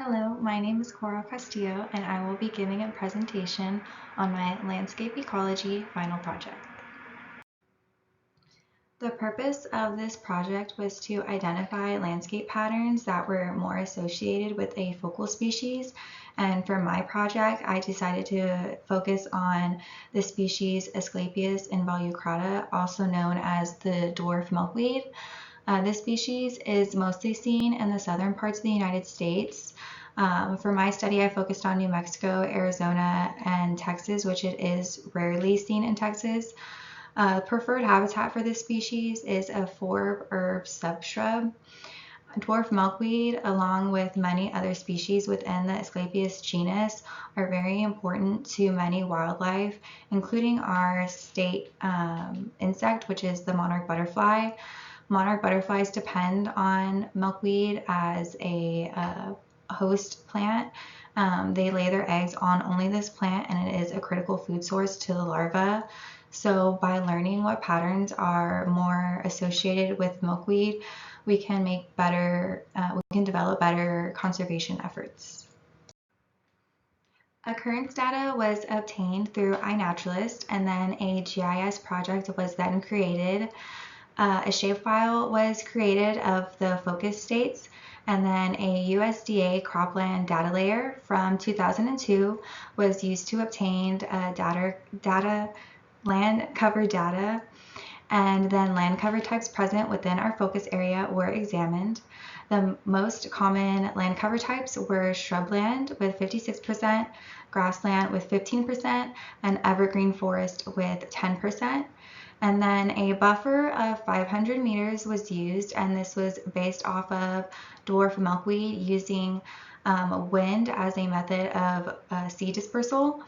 Hello, my name is Cora Castillo, and I will be giving a presentation on my landscape ecology final project. The purpose of this project was to identify landscape patterns that were more associated with a focal species, and for my project I decided to focus on the species Asclepias involucrata, also known as the dwarf milkweed. This species is mostly seen in the southern parts of the United States. For my study, I focused on New Mexico, Arizona, and Texas, which it is rarely seen in Texas. Preferred habitat for this species is a forb herb subshrub. Dwarf milkweed, along with many other species within the Asclepias genus, are very important to many wildlife, including our state insect, which is the monarch butterfly. Monarch butterflies depend on milkweed as a host plant. They lay their eggs on only this plant, and it is a critical food source to the larva. So by learning what patterns are more associated with milkweed, we can develop better conservation efforts. Occurrence data was obtained through iNaturalist, and then a GIS project was then created. A shapefile was created of the focus states, and then a USDA cropland data layer from 2002 was used to obtain land cover data, and then land cover types present within our focus area were examined. The most common land cover types were shrubland with 56%, grassland with 15%, and evergreen forest with 10%. And then a buffer of 500 meters was used, and this was based off of dwarf milkweed using wind as a method of seed dispersal.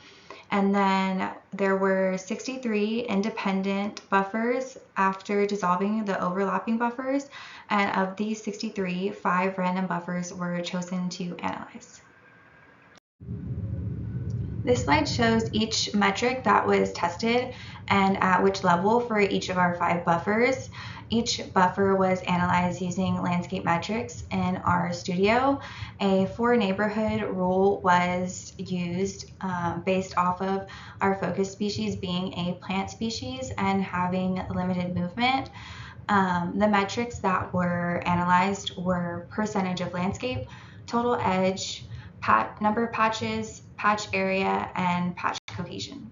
And then there were 63 independent buffers after dissolving the overlapping buffers, and of these 63, 5 random buffers were chosen to analyze. This slide shows each metric that was tested and at which level for each of our 5 buffers. Each buffer was analyzed using landscape metrics in our studio. A 4 neighborhood rule was used based off of our focus species being a plant species and having limited movement. The metrics that were analyzed were percentage of landscape, total edge, number of patches, patch area, and patch cohesion.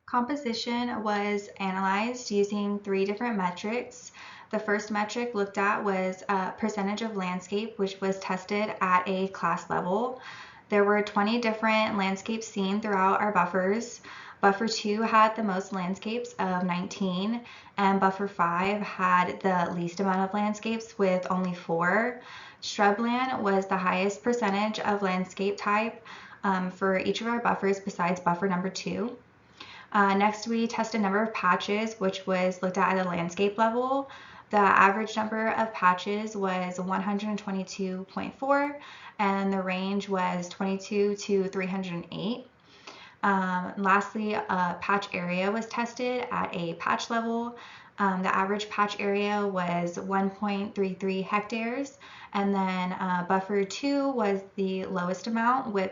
Composition was analyzed using 3 different metrics. The first metric looked at was percentage of landscape, which was tested at a class level. There were 20 different landscapes seen throughout our buffers. Buffer 2 had the most landscapes of 19, and Buffer 5 had the least amount of landscapes with only 4. Shrubland was the highest percentage of landscape type for each of our buffers besides buffer number 2. Next, we tested number of patches, which was looked at a landscape level. The average number of patches was 122.4, and the range was 22 to 308. Lastly, patch area was tested at a patch level. The average patch area was 1.33 hectares, and then buffer 2 was the lowest amount with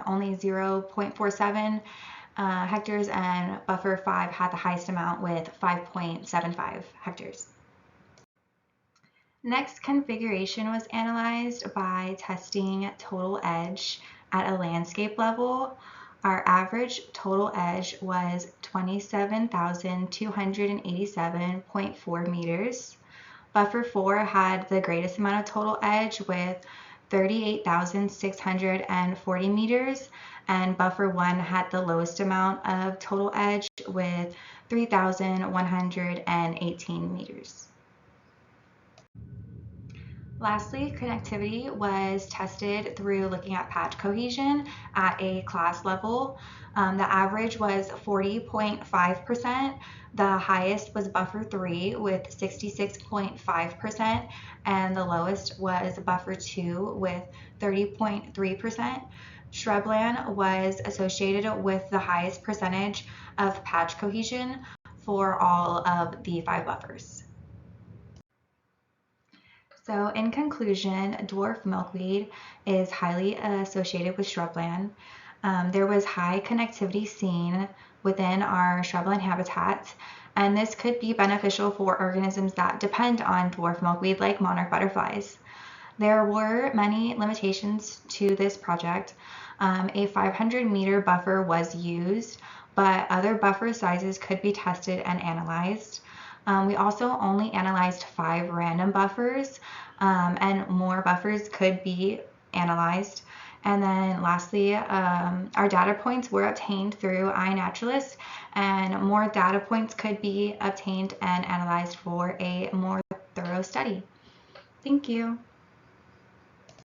only 0.47 hectares, and buffer 5 had the highest amount with 5.75 hectares. Next, configuration was analyzed by testing total edge at a landscape level. Our average total edge was 27,287.4 meters. Buffer 4 had the greatest amount of total edge with 38,640 meters, and buffer 1 had the lowest amount of total edge with 3,118 meters. Lastly, connectivity was tested through looking at patch cohesion at a class level. The average was 40.5%. The highest was buffer 3 with 66.5%, and the lowest was buffer 2 with 30.3%. Shrubland was associated with the highest percentage of patch cohesion for all of the 5 buffers. So in conclusion, dwarf milkweed is highly associated with shrubland. There was high connectivity seen within our shrubland habitats, and this could be beneficial for organisms that depend on dwarf milkweed like monarch butterflies. There were many limitations to this project. A 500-meter buffer was used, but other buffer sizes could be tested and analyzed. We also only analyzed 5 random buffers, and more buffers could be analyzed. And then lastly, our data points were obtained through iNaturalist, and more data points could be obtained and analyzed for a more thorough study. Thank you.